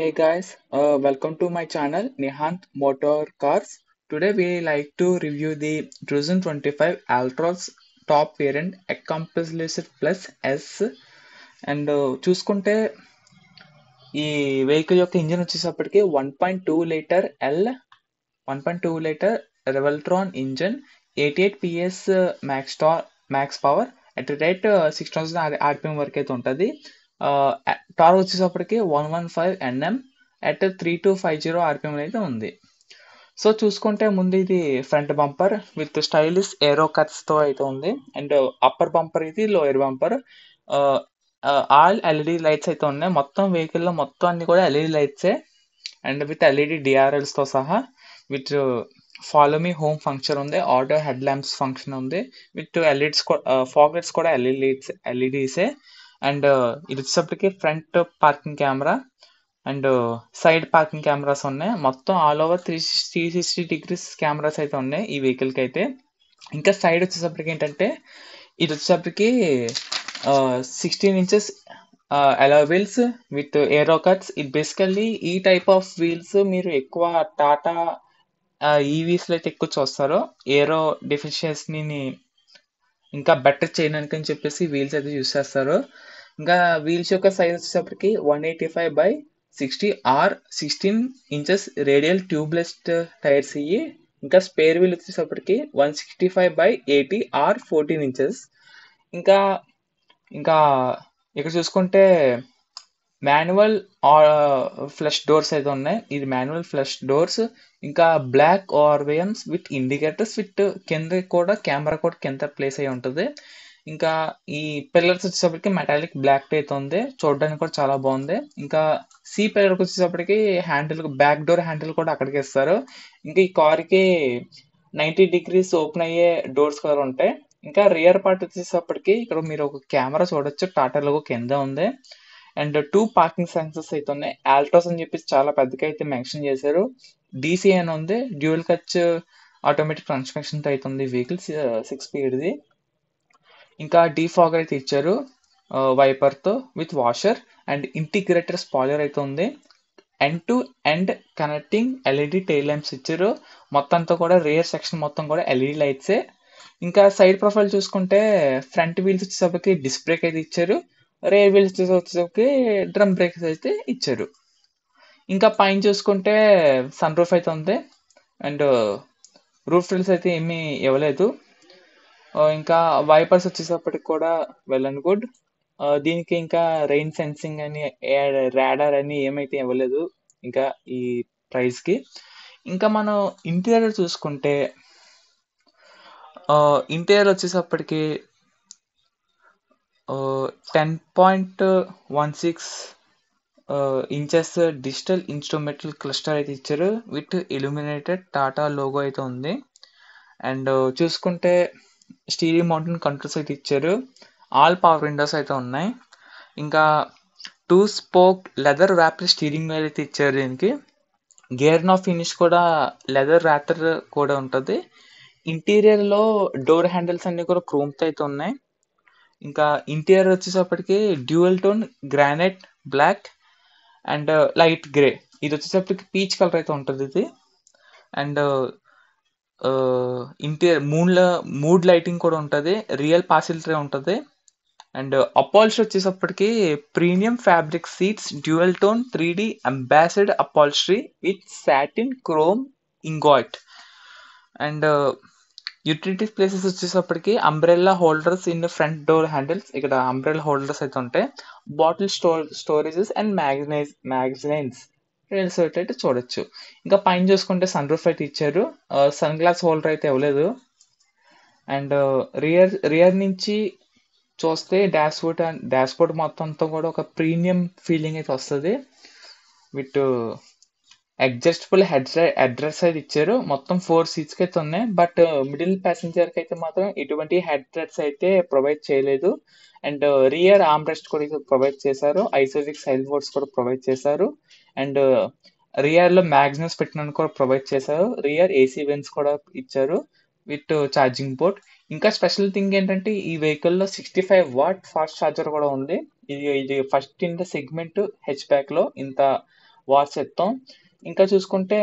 Hey guys, welcome to my channel Nihant Motor Cars. Today we like to review the 2025 Altroz top variant Accomplished Plus S and చూసుకుంటే ఈ vehicle యొక్క engine వచ్చేసప్పటికి 1.2 litre Revotron engine 88 PS max power at rate 6000 RPM వరకు అయితే ఉంటుంది. Torque వచ్చేసప్పటికి 115 Nm at 3250 RPM అయితే ఉంది. సో చూసుకుంటే ముందు ఇది front bumper with stylish aero కట్స్తో అయితే ఉంది. అండ్ అప్పర్ బంపర్ ఇది lower bumper all LED lights అయితే ఉన్నాయి. మొత్తం వెహికల్లో మొత్తం అన్ని కూడా ఎల్ఈడి లైట్సే అండ్ విత్ ఎల్ఈడి డిఆర్ఎల్స్తో సహా with follow me home function ఉంది, ఆటో హెడ్ ల్యాంప్స్ ఫంక్షన్ ఉంది, విత్ ఎల్ఈడిస్ ఫాగ్ లైట్స్ కూడా ఎల్ఈడీసే. అండ్ ఇది వచ్చేసప్పటికి front parking camera and side parking cameras ఉన్నాయి. మొత్తం ఆల్ ఓవర్ 360 డిగ్రీస్ కెమెరాస్ అయితే ఉన్నాయి ఈ వెహికల్కి అయితే. ఇంకా సైడ్ వచ్చేసప్పటికి ఏంటంటే ఇది వచ్చేసప్పటికి 16 inches alloy wheels with aero cuts. ఇది బేసికల్లీ ఈ టైప్ ఆఫ్ వీల్స్ మీరు ఎక్కువ టాటా ఈవీస్లో అయితే ఎక్కువ చూస్తారు. ఏరో డెఫిషియన్సీని ఇంకా బెటర్ చేయడానికి అని చెప్పేసి వీల్స్ అయితే యూస్ చేస్తారు. ఇంకా వీల్స్ యొక్క సైజ్ వచ్చేసప్పటికి 185/60 R 16 inches radial tubeless tyres ఇవి. ఇంకా స్పేర్ వీల్ వచ్చేసప్పటికి 165/80 ఆర్ 14 inches. ఇంకా ఇక్కడ చూసుకుంటే మాన్యువల్ ఫ్లష్ డోర్స్ అయితే ఉన్నాయి. ఇది మాన్యువల్ ఫ్లష్ డోర్స్. ఇంకా బ్లాక్ ఆర్వేయన్స్ విత్ ఇండికేటర్స్ విత్ కింద కూడా కెమెరా కూడా కింద ప్లేస్ అయి ఉంటుంది. ఇంకా ఈ పిల్లర్స్ వచ్చేసప్పటికి మెటాలిక్ బ్లాక్ అయితే ఉంది, చూడడానికి కూడా చాలా బాగుంది. ఇంకా సి పిల్లర్కి వచ్చేసప్పటికి హ్యాండిల్ బ్యాక్ డోర్ హ్యాండిల్ కూడా అక్కడికి ఇస్తారు. ఇంకా ఈ కార్కి 90 degrees ఓపెన్ అయ్యే డోర్స్ కూడా ఉంటాయి. ఇంకా రియర్ పార్ట్ వచ్చేసప్పటికి ఇక్కడ మీరు ఒక కెమెరా చూడొచ్చు, టాటా లోగో కింద ఉంది. అండ్ 2 పార్కింగ్ సెన్సర్స్ అయితే ఉన్నాయి. ఆల్ట్రోస్ అని చెప్పేసి చాలా పెద్దగా అయితే మెన్షన్ చేశారు. డీసీ అని ఉంది, డ్యూయల్ క్లచ్ ఆటోమేటిక్ ట్రాన్స్మిషన్తో అయితే ఉంది వెహికల్ 6 speedది. ఇంకా డీఫాగర్ అయితే ఇచ్చారు వైపర్తో with washer and integrator spoiler అయితే ఉంది. End to end connecting LED tail lamps ఇచ్చారు. మొత్తం అంతా కూడా రియర్ సెక్షన్ మొత్తం కూడా ఎల్ఈడి లైట్సే. ఇంకా సైడ్ ప్రొఫైల్ చూసుకుంటే ఫ్రంట్ వీల్స్ వచ్చేసరికి డిస్క్ బ్రేక్ అయితే ఇచ్చారు, రేర్ వీల్స్ వచ్చేసరికి డ్రమ్ బ్రేక్స్ అయితే ఇచ్చారు. ఇంకా పైన చూసుకుంటే సన్ రూఫ్ అయితే ఉంది అండ్ రూఫ్ రిల్స్ అయితే ఏమీ ఇవ్వలేదు. ఇంకా వైపర్స్ వచ్చేసప్పటికి కూడా వెల్ అండ్ గుడ్. దీనికి ఇంకా రెయిన్ సెన్సింగ్ అని రాడార్ అని ఏమైతే ఇవ్వలేదు ఇంకా ఈ ప్రైస్కి. ఇంకా మనం ఇంటీరియర్ చూసుకుంటే ఇంటీరియర్ వచ్చేసప్పటికి 10.16 inches డిజిటల్ ఇన్స్ట్రుమెంటల్ క్లస్టర్ అయితే ఇచ్చారు విత్ ఇల్యూమినేటెడ్ టాటా లోగో అయితే ఉంది. అండ్ చూసుకుంటే స్టీరింగ్ మౌంటెన్ కంట్రోల్స్ అయితే ఇచ్చారు. ఆల్ పవర్ విండోస్ అయితే ఉన్నాయి. ఇంకా 2 spoke leather wrapped steering wheel అయితే ఇచ్చారు. దీనికి గేర్ నాబ్ ఫినిష్ కూడా లెదర్ ర్యాపర్ కూడా ఉంటుంది. ఇంటీరియర్లో డోర్ హ్యాండిల్స్ అన్ని కూడా క్రోమ్తో అయితే ఉన్నాయి. ఇంకా ఇంటీరియర్ వచ్చేసప్పటికి dual tone granite black and light grey. ఇది వచ్చేసప్పటికి పీచ్ కలర్ అయితే ఉంటుంది ఇది. అండ్ ఇంటీరియర్ మూడ్ లైటింగ్ కూడా ఉంటుంది, రియల్ పాసిల్ట్రీ ఉంటుంది. అండ్ అపాల్స్ట్రీ వచ్చేసప్పటికి premium fabric seats dual tone 3D embossed upholstery with satin chrome ingot. And utility places వచ్చేసప్పటికి umbrella holders in front door handles. ఇక్కడ అంబ్రెల్లా హోల్డర్స్ అయితే ఉంటాయి. బాటిల్ స్టోరేజెస్ అండ్ మ్యాగజైన్స్ అయితే చూడొచ్చు. ఇంకా పైన చూసుకుంటే సన్ రూఫ్ అయితే ఇచ్చారు, సన్ గ్లాస్ హోల్డర్ అయితే ఇవ్వలేదు. అండ్ రియర్ నుంచి చూస్తే డాష్ బోర్డ్ మొత్తంతో కూడా ఒక ప్రీమియం ఫీలింగ్ అయితే వస్తుంది విత్ అడ్జస్టబుల్ హెడ్ రెస్ట్ అయితే ఇచ్చారు. మొత్తం 4 seats అయితే ఉన్నాయి. బట్ మిడిల్ ప్యాసింజర్కి అయితే మాత్రం ఎటువంటి హెడ్ రెస్ట్ అయితే ప్రొవైడ్ చేయలేదు. అండ్ రియర్ ఆర్మ్ రెస్ట్ కూడా ప్రొవైడ్ చేశారు. ఐసోలిక్ సైడ్ బోర్డ్స్ కూడా ప్రొవైడ్ చేశారు. అండ్ రియర్లో మ్యాగ్నెట్స్ పెట్టడానికి కూడా ప్రొవైడ్ చేశారు. రియర్ ఏసీ వెంట్స్ కూడా ఇచ్చారు విత్ ఛార్జింగ్ పోర్ట్. ఇంకా స్పెషల్ థింగ్ ఏంటంటే ఈ వెహికల్లో 65 watt ఫాస్ట్ ఛార్జర్ కూడా ఉంది. ఇది first in the segment H బ్యాక్లో ఇంత వాచ్ చెప్తాం. ఇంకా చూసుకుంటే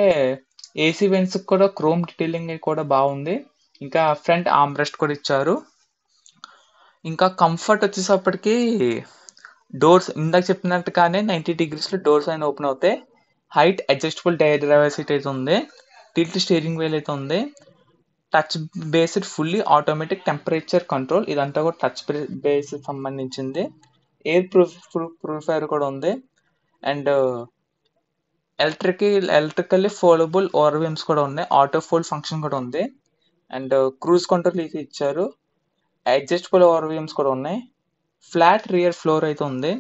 ఏసీ వెంట్స్ కూడా క్రోమ్ డీటెయిలింగ్ కూడా బాగుంది. ఇంకా ఫ్రంట్ ఆర్మ్రెస్ట్ కూడా ఇచ్చారు. ఇంకా కంఫర్ట్ వచ్చేసప్పటికి డోర్స్ ఇందాక చెప్పినట్టుగానే 90 degreesలో డోర్స్ అయినా ఓపెన్ అవుతాయి. హైట్ అడ్జస్టబుల్ డ్రైవర్ సీట్ అయితే ఉంది. టిల్ట్ స్టీరింగ్ వీల్ అయితే ఉంది. Touch based fully automatic temperature control, ఇదంతా కూడా టచ్ బేస్ సంబంధించింది. ఎయిర్ ప్రూఫర్ కూడా ఉంది. అండ్ ఎలక్ట్రికల్లీ ఫోల్డబుల్ ఓవర్వీమ్స్ కూడా ఉన్నాయి. ఆటో ఫోల్డ్ ఫంక్షన్ కూడా ఉంది. అండ్ క్రూజ్ కంట్రోల్ ఇది ఇచ్చారు. అడ్జస్టబుల్ ఓవర్వీమ్స్ కూడా ఉన్నాయి. ఫ్లాట్ రియర్ ఫ్లోర్ అయితే ఉంది.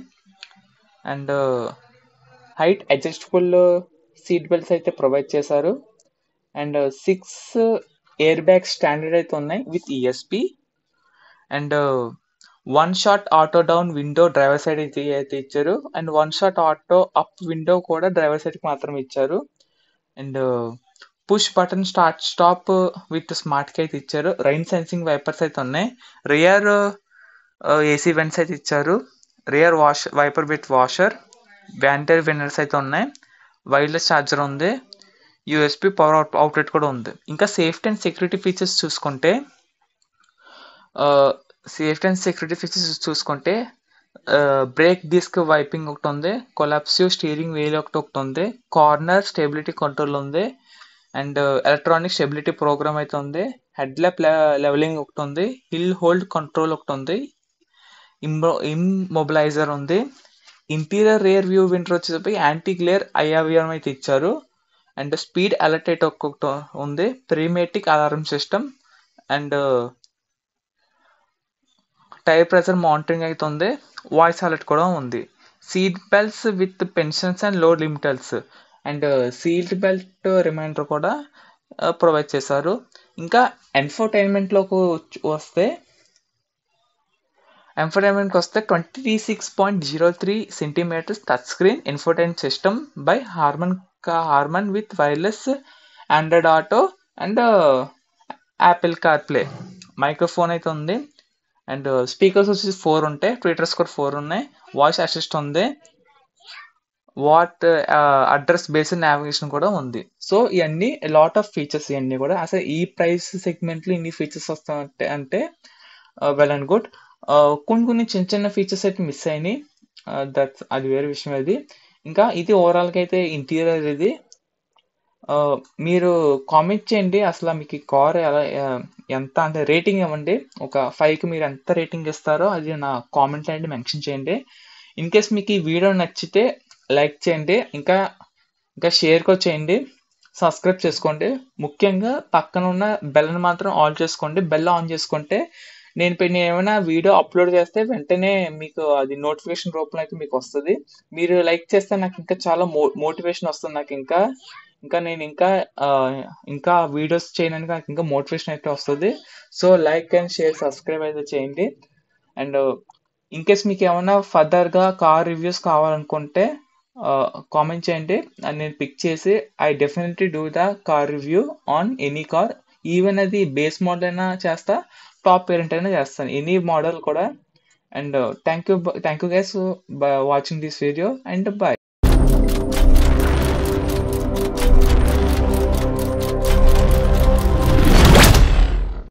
And height adjustable seat belts అయితే ప్రొవైడ్ చేశారు. అండ్ 6 ఎయిర్ బ్యాగ్స్ స్టాండర్డ్ అయితే ఉన్నాయి with ESP. And 1 shot auto down window driver side అయితే ఇచ్చారు. And 1 shot auto up window కూడా డ్రైవర్ సైడ్కి మాత్రం ఇచ్చారు. And push button start stop with smart కి అయితే ఇచ్చారు. రైన్ సెన్సింగ్ వైపర్స్ అయితే ఉన్నాయి. రియర్ ఏసీ వెంట్స్ అయితే ఇచ్చారు. రియర్ వైపర్ విత్ వాషర్, బ్యాంటర్ విన్నర్స్ అయితే ఉన్నాయి. వైర్లెస్ ఛార్జర్ ఉంది. యూఎస్పి పవర్ అవుట్లెట్ కూడా ఉంది. ఇంకా సేఫ్టీ అండ్ సెక్యూరిటీ ఫీచర్స్ చూసుకుంటే బ్రేక్ డిస్క్ వైపింగ్ ఒకటి ఉంది. కొలాప్సివ్ స్టీరింగ్ వీల్ ఒకటి ఉంది. కార్నర్ స్టెబిలిటీ కంట్రోల్ ఉంది. అండ్ ఎలక్ట్రానిక్ స్టెబిలిటీ ప్రోగ్రామ్ అయితే ఉంది. హెడ్ ల్యాప్ లెవెలింగ్ ఒకటి ఉంది. హిల్ హోల్డ్ కంట్రోల్ ఒకటి ఉంది. ఇమ్మొబిలైజర్ ఉంది. ఇంటీరియర్ రియర్ వ్యూ విండో వచ్చేసరికి యాంటీ గ్లేర్ ఐఆర్విఆర్ అయితే ఇచ్చారు. అండ్ స్పీడ్ అలర్ట్ అయితే ఒక్కొక్కటి ఉంది. Perimetric alarm system and tyre pressure monitoring అయితే ఉంది. వాయిస్ అలర్ట్ కూడా ఉంది. Seat belts with pensions and load limiters and seat belt reminder కూడా ప్రొవైడ్ చేశారు. ఇంకా ఎంటర్టైన్మెంట్లోకి వస్తే 26.03 centimeters touch screen infotainment system by Harman with wireless Android auto and Apple CarPlay. Microphone అయితే ఉంది. అండ్ స్పీకర్స్ వచ్చేసి 4 ఉంటాయి. ట్విట్టర్ స్కోర్ 4 ఉన్నాయి. వాయిస్ అసిస్ట్ ఉంది. అడ్రస్ బేస్డ్ నావిగేషన్ కూడా ఉంది. సో ఇవన్నీ లాట్ ఆఫ్ ఫీచర్స్. ఇవన్నీ కూడా అసలు ఈ ప్రైస్ సెగ్మెంట్లో ఇన్ని ఫీచర్స్ వస్తాయంటే అంటే వెల్ అండ్ గుడ్. కొన్ని చిన్న చిన్న ఫీచర్స్ అయితే మిస్ అయినాయి. అది వేరే విషయం. అది ఇంకా ఇది ఓవరాల్గా అయితే ఇంటీరియర్ ఇది. మీరు కామెంట్ చేయండి అసలు మీకు ఈ కార్ ఎంత అంటే రేటింగ్ ఇవ్వండి. ఒక 5కి మీరు ఎంత రేటింగ్ ఇస్తారో అది నా కామెంట్ అనేది మెన్షన్ చేయండి. ఇన్ కేస్ మీకు ఈ వీడియో నచ్చితే లైక్ చేయండి. ఇంకా షేర్ కూడా చేయండి. సబ్స్క్రైబ్ చేసుకోండి. ముఖ్యంగా పక్కన ఉన్న బెల్ని మాత్రం ఆన్ చేసుకోండి. బెల్ ఆన్ చేసుకుంటే నేను ఏమైనా వీడియో అప్లోడ్ చేస్తే వెంటనే మీకు అది నోటిఫికేషన్ రూపంలో అయితే మీకు వస్తుంది. మీరు లైక్ చేస్తే నాకు ఇంకా చాలా మోటివేషన్ వస్తుంది. నాకు ఇంకా నేను ఇంకా వీడియోస్ చేయడానికి నాకు ఇంకా మోటివేషన్ అయితే వస్తుంది. So like and share subscribe అయితే చేయండి. అండ్ ఇన్ కేస్ మీకు ఏమైనా ఫర్దర్గా కార్ రివ్యూస్ కావాలనుకుంటే కామెంట్ చేయండి. నేను పిక్ చేసి I definitely do the car review on any car. Even అది బేస్ మోడల్ అయినా చేస్తా, టాప్ వేరియంట్ అయినా చేస్తాను, ఎనీ మోడల్ కూడా. And thank you guys watching this video and by.